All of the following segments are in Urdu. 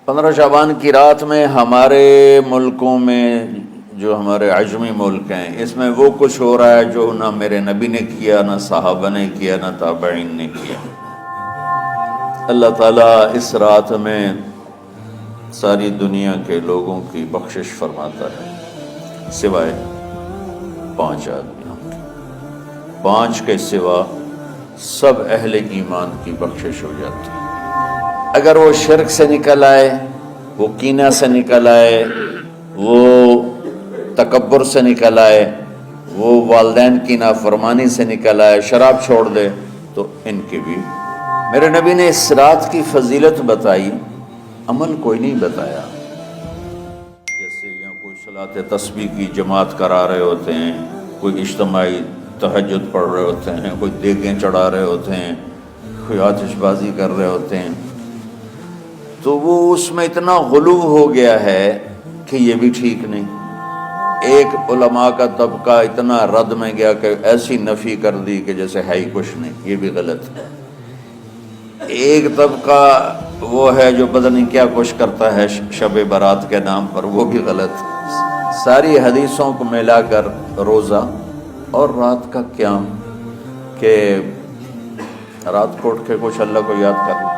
15 شعبان کی رات میں ہمارے ملکوں میں جو ہمارے عجمی ملک ہیں اس میں وہ کچھ ہو رہا ہے جو نہ میرے نبی نے کیا، نہ صحابہ نے کیا، نہ تابعین نے کیا۔ اللہ تعالیٰ اس رات میں ساری دنیا کے لوگوں کی بخشش فرماتا ہے سوائے 5 آدمیوں کے۔ 5 کے سوا سب اہل ایمان کی بخشش ہو جاتی ہے۔ اگر وہ شرک سے نکل آئے، وہ کینہ سے نکل آئے، وہ تکبر سے نکل آئے، وہ والدین کی نافرمانی سے نکل آئے، شراب چھوڑ دے، تو ان کی بھی میرے نبی نے اس رات کی فضیلت بتائی، عمل کوئی نہیں بتایا۔ جیسے یہاں کوئی صلاۃ تسبیح کی جماعت کرا رہے ہوتے ہیں، کوئی اجتماعی تہجد پڑھ رہے ہوتے ہیں، کوئی دیگیں چڑھا رہے ہوتے ہیں، کوئی آتش بازی کر رہے ہوتے ہیں، تو وہ اس میں اتنا غلو ہو گیا ہے کہ یہ بھی ٹھیک نہیں۔ ایک علماء کا طبقہ اتنا رد میں گیا کہ ایسی نفی کر دی کہ جیسے ہے ہی کچھ نہیں، یہ بھی غلط ہے۔ ایک طبقہ وہ ہے جو پتہ نہیں کیا کچھ کرتا ہے شب برات کے نام پر، وہ بھی غلط۔ ساری حدیثوں کو ملا کر روزہ اور رات کا قیام، کہ رات کو اٹھ کے کچھ اللہ کو یاد کر۔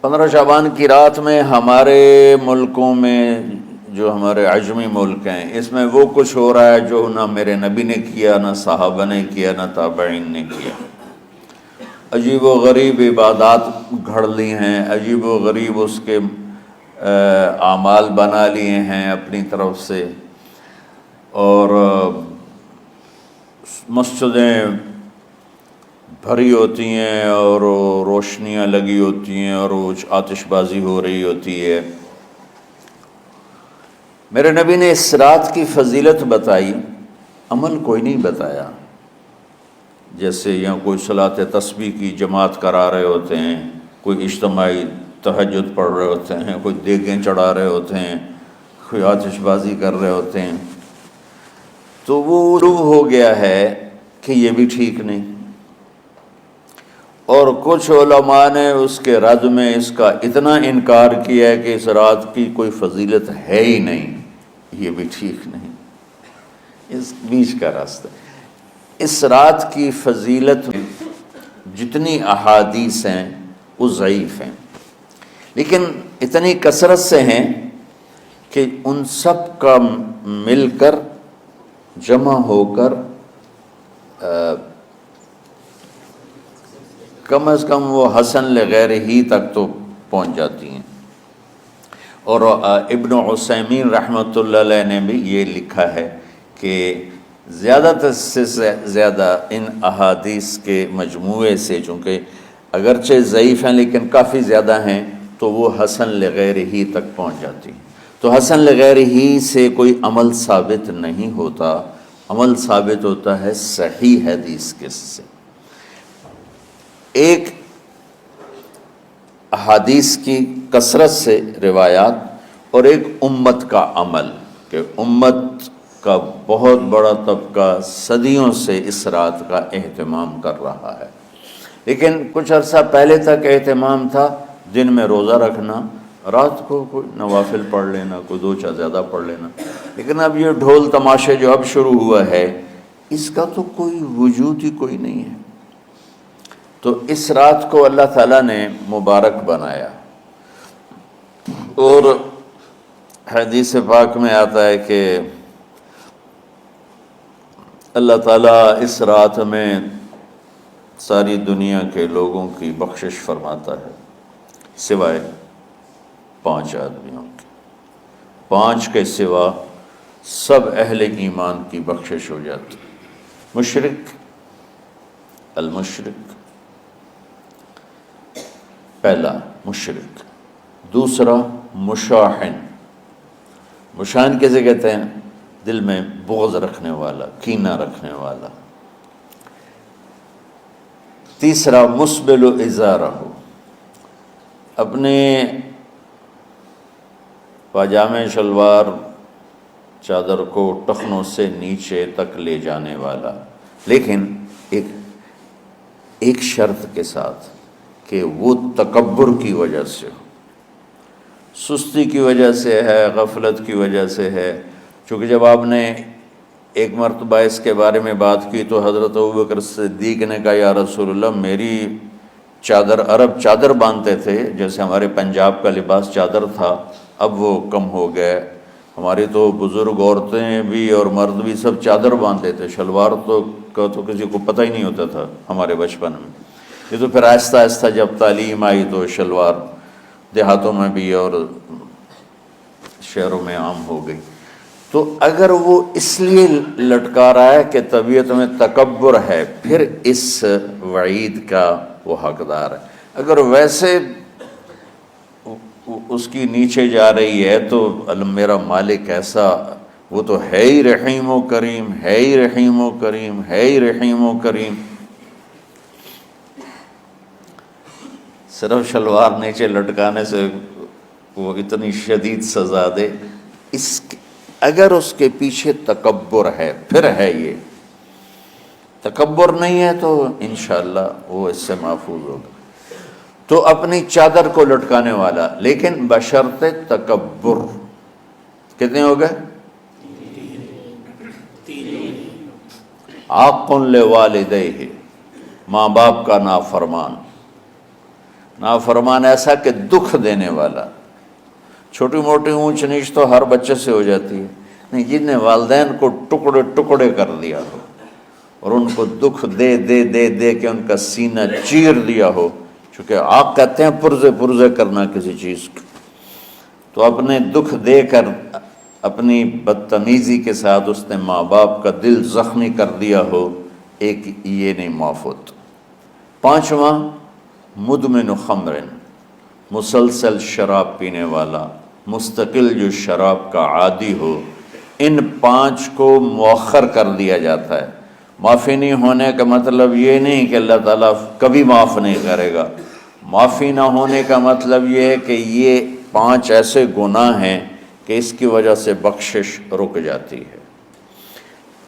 15 شعبان کی رات میں ہمارے ملکوں میں جو ہمارے عجمی ملک ہیں اس میں وہ کچھ ہو رہا ہے جو نہ میرے نبی نے کیا، نہ صحابہ نے کیا، نہ تابعین نے کیا۔ عجیب و غریب عبادات گھڑ لی ہیں، عجیب و غریب اس کے اعمال بنا لیے ہیں اپنی طرف سے، اور مسجدیں بھری ہوتی ہیں اور روشنیاں لگی ہوتی ہیں اور آتش بازی ہو رہی ہوتی ہے۔ میرے نبی نے اس رات کی فضیلت بتائی، عمل کوئی نہیں بتایا۔ جیسے یہاں کوئی صلاۃ تسبیح کی جماعت کرا رہے ہوتے ہیں، کوئی اجتماعی تہجد پڑھ رہے ہوتے ہیں، کوئی دیگیں چڑھا رہے ہوتے ہیں، کوئی آتش بازی کر رہے ہوتے ہیں، تو وہ ہو گیا ہے کہ یہ بھی ٹھیک نہیں۔ اور کچھ علماء نے اس کے رد میں اس کا اتنا انکار کیا ہے کہ اس رات کی کوئی فضیلت ہے ہی نہیں، یہ بھی ٹھیک نہیں۔ اس بیچ کا راستہ، اس رات کی فضیلت میں جتنی احادیث ہیں وہ ضعیف ہیں، لیکن اتنی کثرت سے ہیں کہ ان سب کا مل کر جمع ہو کر کم از کم وہ حسن لغیر ہی تک تو پہنچ جاتی ہیں۔ اور ابن عثیمین رحمۃ اللہ علیہ نے بھی یہ لکھا ہے کہ زیادہ سے زیادہ ان احادیث کے مجموعے سے، چونکہ اگرچہ ضعیف ہیں لیکن کافی زیادہ ہیں، تو وہ حسن لغیر ہی تک پہنچ جاتی ہیں۔ تو حسن لغیر ہی سے کوئی عمل ثابت نہیں ہوتا، عمل ثابت ہوتا ہے صحیح حدیث کے سے۔ ایک احادیث کی کثرت سے روایات، اور ایک امت کا عمل، کہ امت کا بہت بڑا طبقہ صدیوں سے اس رات کا اہتمام کر رہا ہے۔ لیکن کچھ عرصہ پہلے تک اہتمام تھا دن میں روزہ رکھنا، رات کو کوئی نوافل پڑھ لینا، کوئی 2 چا زیادہ پڑھ لینا، لیکن اب یہ ڈھول تماشے جو اب شروع ہوا ہے اس کا تو کوئی وجود ہی کوئی نہیں ہے۔ تو اس رات کو اللہ تعالیٰ نے مبارک بنایا، اور حدیث پاک میں آتا ہے کہ اللہ تعالیٰ اس رات میں ساری دنیا کے لوگوں کی بخشش فرماتا ہے سوائے 5 آدمیوں کے۔ 5 کے سوا سب اہل ایمان کی بخشش ہو جاتی۔ مشرک، المشرک، پہلا مشرک، دوسرا مشاحن، مشاحن کیسے کہتے ہیں؟ دل میں بغض رکھنے والا، کینہ رکھنے والا۔ تیسرا مسبل ازارہ، اپنے پاجامے شلوار چادر کو ٹخنوں سے نیچے تک لے جانے والا، لیکن ایک شرط کے ساتھ کہ وہ تکبر کی وجہ سے ہو، سستی کی وجہ سے ہے، غفلت کی وجہ سے ہے۔ چونکہ جب آپ نے ایک مرتبہ اس کے بارے میں بات کی تو حضرت ابوبکر صدیق نے کہا یا رسول اللہ میری چادر، عرب چادر باندھتے تھے جیسے ہمارے پنجاب کا لباس چادر تھا، اب وہ کم ہو گئے، ہماری تو بزرگ عورتیں بھی اور مرد بھی سب چادر باندھتے تھے، شلوار تو کسی کو پتہ ہی نہیں ہوتا تھا ہمارے بچپن میں۔ یہ تو پھر آہستہ آہستہ جب تعلیم آئی تو شلوار دیہاتوں میں بھی اور شہروں میں عام ہو گئی۔ تو اگر وہ اس لیے لٹکا رہا ہے کہ طبیعت میں تکبر ہے، پھر اس وعید کا وہ حقدار ہے۔ اگر ویسے اس کی نیچے جا رہی ہے تو میرا مالک ایسا، وہ تو ہے ہی رحیم و کریم، ہے ہی رحیم و کریم، ہے ہی رحیم و کریم، صرف شلوار نیچے لٹکانے سے وہ اتنی شدید سزا دے، اگر اس کے پیچھے تکبر ہے پھر ہے، یہ تکبر نہیں ہے تو انشاءاللہ وہ اس سے محفوظ ہوگا۔ تو اپنی چادر کو لٹکانے والا، لیکن بشرط تکبر۔ کتنے ہو گئے؟ عاق لوالدیہ، ماں باپ کا نافرمان، نافرمان ایسا کہ دکھ دینے والا۔ چھوٹی موٹی اونچ نیچ تو ہر بچے سے ہو جاتی ہے، نہیں، جن نے والدین کو ٹکڑے ٹکڑے کر دیا ہو اور ان کو دکھ دے دے دے دے کے ان کا سینہ چیر دیا ہو، چونکہ آپ کہتے ہیں پرزے پرزے کرنا کسی چیز کو، تو اپنے دکھ دے کر اپنی بدتمیزی کے ساتھ اس نے ماں باپ کا دل زخمی کر دیا ہو، ایک یہ نہیں معاف ہوتا۔ پانچواں مدمن خمر، مسلسل شراب پینے والا، مستقل جو شراب کا عادی ہو، ان پانچ کو مؤخر کر دیا جاتا ہے۔ معافی نہیں ہونے کا مطلب یہ نہیں کہ اللہ تعالیٰ کبھی معاف نہیں کرے گا، معافی نہ ہونے کا مطلب یہ ہے کہ یہ پانچ ایسے گناہ ہیں کہ اس کی وجہ سے بخشش رک جاتی ہے۔